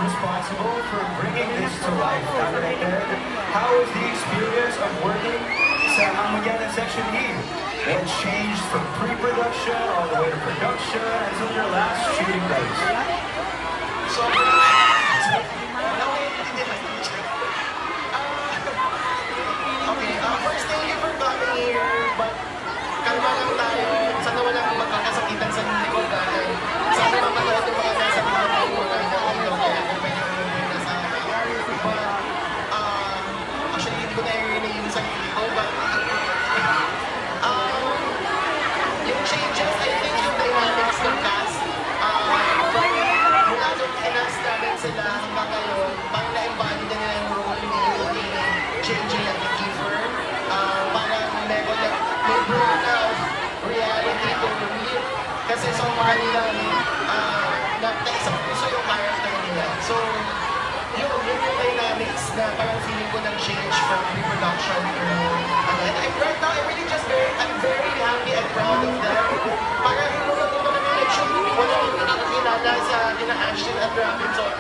responsible for bringing this to life. Right there. How was the experience of working sa Armageddon Section E? What changed from pre-production all the way to production until your last shooting days? So, first thing you for coming here, but kalma lang tayo. Sana walang magkakasakitan sa likod dahil sana mapanood yung mga nasa mga mga kaya kung pwede yung nasa but actually hindi ko na-hearing yung sarili ko but yung changes, I think yung dynamics ng cast mula nung kinast namin sila hanggang ngayon parang na-embody na nila yung role ni JJ at ni Kiefer parang meron may burn of reality to real kasi sa mga nila naisang puso yung character nila so yung dynamics na parang feeling ko nag-change from pre-production to and right now I'm very happy and proud of them parang yung mga connection wala yung nakakilala sa kina Ashton at Robinson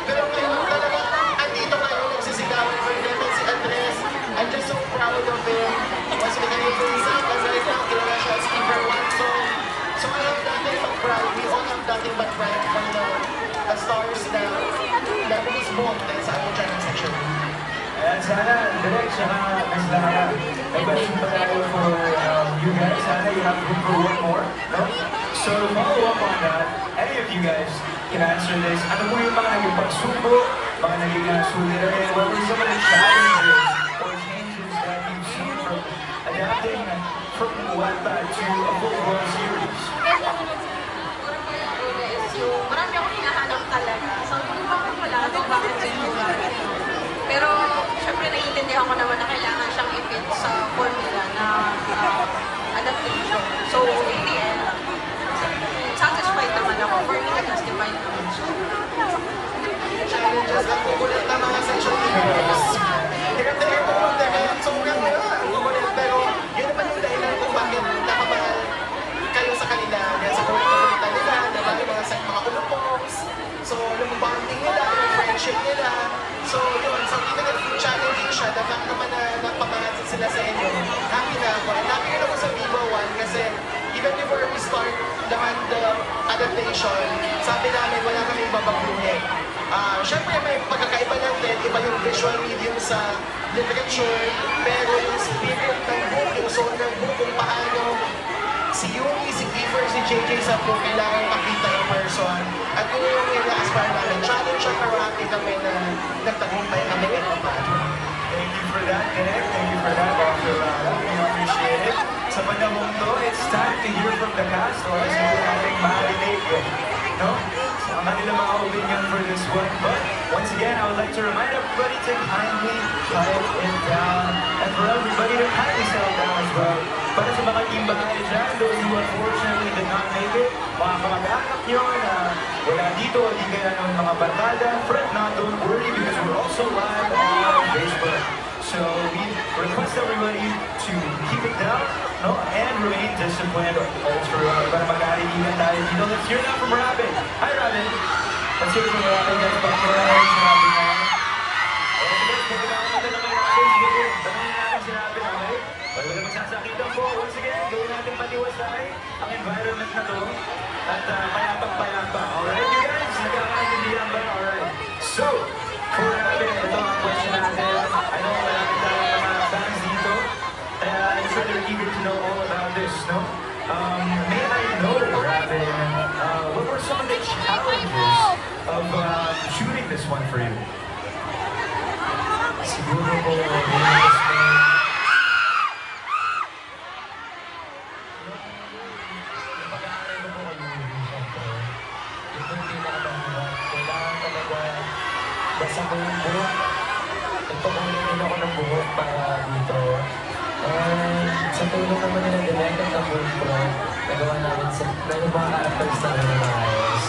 pero ngayon talaga andito kayo nagsisigawan for them si Andres I'm just so proud of him once we can influence him and right now kilala siya as Kiefer 1 so I have nothing but pride we all have nothing but pride for the stars na was born dahil sa Armageddon Section. And sana, direct siya Ms. Lara. A question pa tayo for you guys. Sana you have room for one more, no? So to follow up on that, any of you guys can answer this. Ano po yung mga naging pagsubo, mga naging suliranin, what were some of the challenges or changes that you've seen from adapting from Wattpad to a full-blown series? Marami akong hinahanap talaga. So, bakit wala ito? Bakit sinuha? Pero, syempre, naiintindihan ko naman na kailangan siyang i-fit sa formula na adaptation. So, in the end, satisfied naman ako. For me, na-justify naman siya. Challenges ang kukulit na mga section leaders. Tingnan mo kung sobrang kukulit. Pero, yun naman yung dahilan kung bakit nakamahal kayo sa kanila. Dahil sa kukulitan nila, diba? Mga ulupos. So, yung bonding nila, yung friendship nila. So, yun. So, even if challenging siya, the fact naman na napamahal sila sa inyo, happy na ako. And happy rin ako sa Vivo 1 kasi even before we start naman the adaptation, sabi namin wala kaming babaguhin. Siyempre may pagkakaiba lang din, iba yung visual medium sa literature, pero yung spirit ng book, yung soul ng book, kung paano si Yumi, si Kiefer, si JJ sa book, kailangan makita yung person. At yun yung ina-aspire namin. Challenge siya karami kami na nagtagumpay kami ito pa. Thank you for that, Derek. Thank you for that, Dr. Lara. We appreciate it. Sa panahon to, it's time to hear from the cast or as we nating marinig, no? Ang kanilang mga opinion for this one. But once again, I would like to remind everybody to kindly quiet it down and for everybody to kindly settle down as well. Para sa mga team bahay dyan, those who unfortunately did not make it, mga kamag-anak nyo na wala dito, hindi kaya ng mga barkada, fret not, don't worry because we're also live on Facebook. So we request everybody to keep it down, no, and remain disciplined all throughout. Para mag-aaligigan tayo dito. Let's hear that from Robin. Hi, Robin. Let's hear it from Robin. Guys, back to Robin. Robin na. Okay, guys, pagkakita natin na kay Robin. Sige, tanongin natin si Robin, okay? Bago na magsasakitan po, once again, gawin natin patiwasay ang environment na to. At payapang-payapa. Alright, you guys? Nagkakaintindihan ba? Alright. So, for Robin, ito ang question natin. I know marami tayong mga fans dito. Kaya I'm sure they're eager to know all about this, no? May I know, Robin, what were some of the challenges of shooting this one for you? Siguro po, basta ko yung buhok. Nagpakulitin ako ng buhok para dito. Sa tulong naman nila director ng buhok ko, nagawa namin sa meron mga characters na rin na ayos.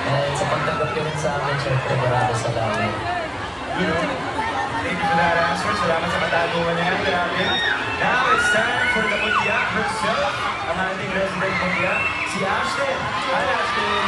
And sa pagtanggap ko rin sa akin, syempre maraming salamat. Thank you for that answer. Salamat sa kataguan niya. Grabe. Now it's time for the Mutya herself. Ang ating resident Mutya, si Ashton. Hi, Ashton.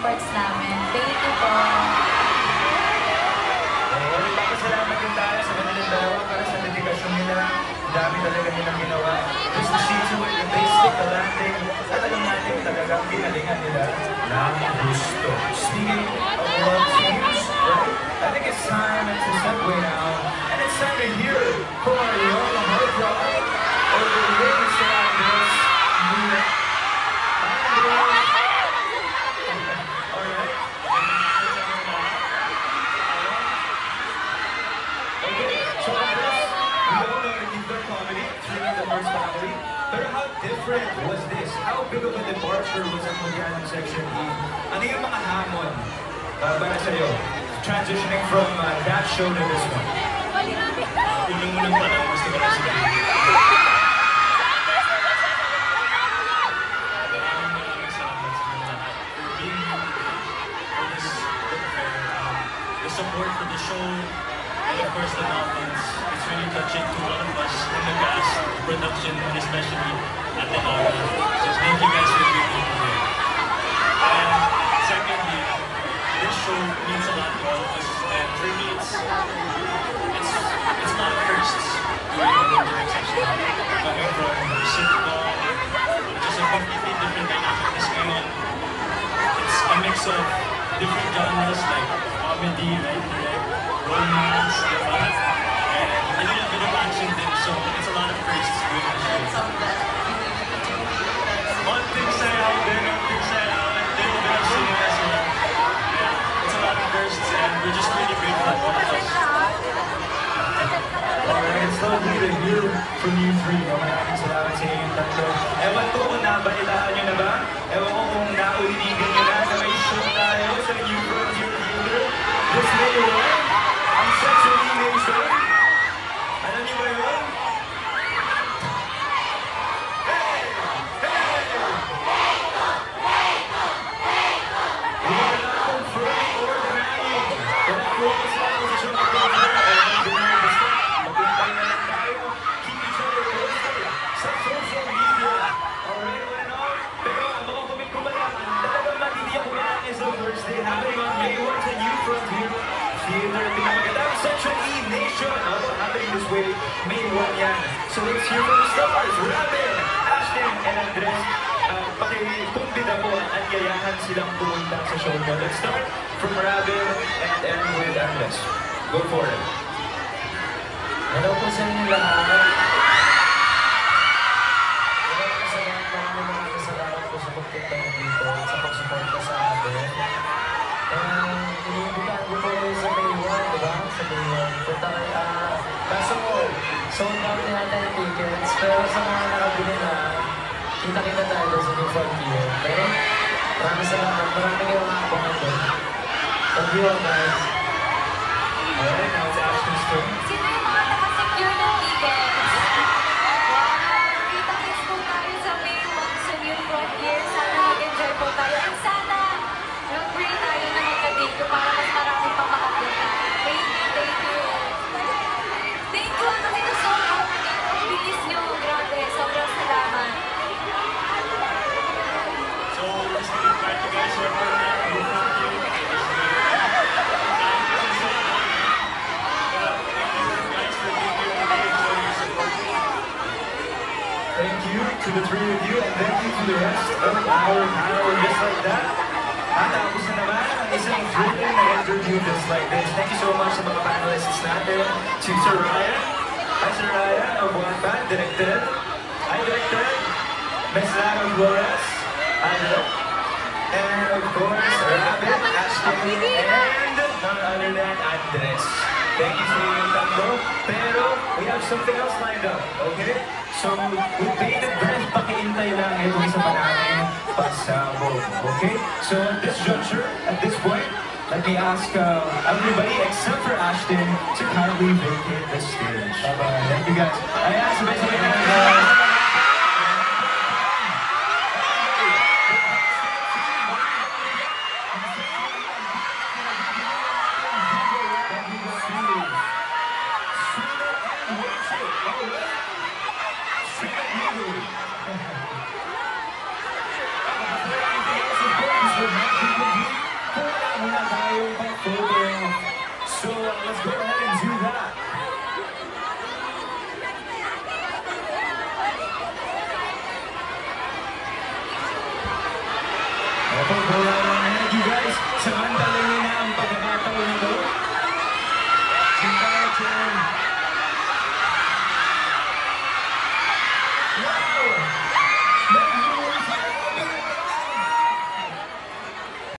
efforts namin. Thank you po. Salamat din tayo sa kanilang dalawa para sa dedikasyon nila. Dami talaga nilang ginawa. Just to see to it that they stick the landing. At alam natin talagang ginalingan nila ng gusto. Speaking of love teams, right? I think it's time to segue now. And it's time to hear from our young hard rock over the rings around this new different was this? How big of a departure was ang Magianong Section E? Ano yung mga hamon para sa'yo? Transitioning from that show to this one. Unang-unang pa lang, gusto ko na sila. The support for the show, and of course the Dolphins. It's really touching to all of us in the cast, production, and especially at the Aura. So thank you guys for being here. And secondly, this show means a lot to all of us. And for me, it's not a first doing a direct section. Coming from sitcom, which is a completely different dynamic. This ngayon, it's a mix of different genres like comedy, romance, and a little bit of action din. So it's a lot of firsts doing the show. Konting sayaw din, konting sayaw, and a little bit of singing as well. Yeah, it's a lot of firsts, and we're just really grateful for us. Alright, it's lovely to hear from you three. Maraming salamat sa inyong tatlo. Ewan ko kung nabalitaan nyo na ba? Ewan ko kung naulinigan nyo na na may show tayo sa New Frontier Theater. This May 1, ang Section E Nation. Alam niyo ba yun? Hey! Hey! Hindi ka na confirming or denying. Kung ako sa posisyon ng magumpay na lang tayo. Keep each other posted sa social media. Alright, all in all. Pero ang mga kumikumalang, talagang matitiyak ko lang is the Thursday happening on May 1 sa New Frontier Theater. Pinamagandang Section E Nation. Happening this way, May 1 yan. So let's hear from the stars. Robin, Ashton, and Andres. Pakikumbida po at yayahan silang pumunta sa show mo. Let's start from Robin and end with Andres. Go for it. Hello po sa inyo lahat. Maraming salamat po sa pagpunta mo dito, sa pagsuporta sa atin. Iniimbitahan ko po kayo sa May 1, diba? Sa May 1. Punta kayo, kaso sold out na yata yung tickets, pero sa mga nakabili na, kita-kita tayo sa New Frontier. Okay? Maraming salamat. Maraming kayo makakabangan doon. Thank you all, guys. Alright, now it's Ashton's turn. Sino yung mga nakasecure ng tickets? Wow! Kita-kits po tayo sa May 1 sa New Frontier. Sana mag-enjoy po tayo. And sana mag-pray tayo na magka-date para mas marami pang makapunta. Thank you, thank you. Thank you, ano ito so out. Ang bilis nyo, grabe. Sobrang salamat. So we're just gonna invite you guys over there. Thank you to the three of you, and thank you to the rest of our panel just like that. At tapos na naman ang isang thrilling na interview just like this. Thank you so much sa mga panelists natin. To Sir Ryan. Hi, Sir Ryan of One Band, directed. Hi, directed. Ms. Lara Flores. Hi, Direct. And of course, Robin, Ashton, and none other than Andres. Thank you for your tatlo. Pero we have something else lined up, okay? So, with bated breath, pakiintay lang ito sa panaming pasabog, okay? So, at this juncture, at this point, let me ask everybody except for Ashton to kindly vacate the stage. Bye-bye. Thank you guys. Ayan, sabay-sabay na guys. would not be complete kung wala muna tayong photo. So let's go ahead and do that.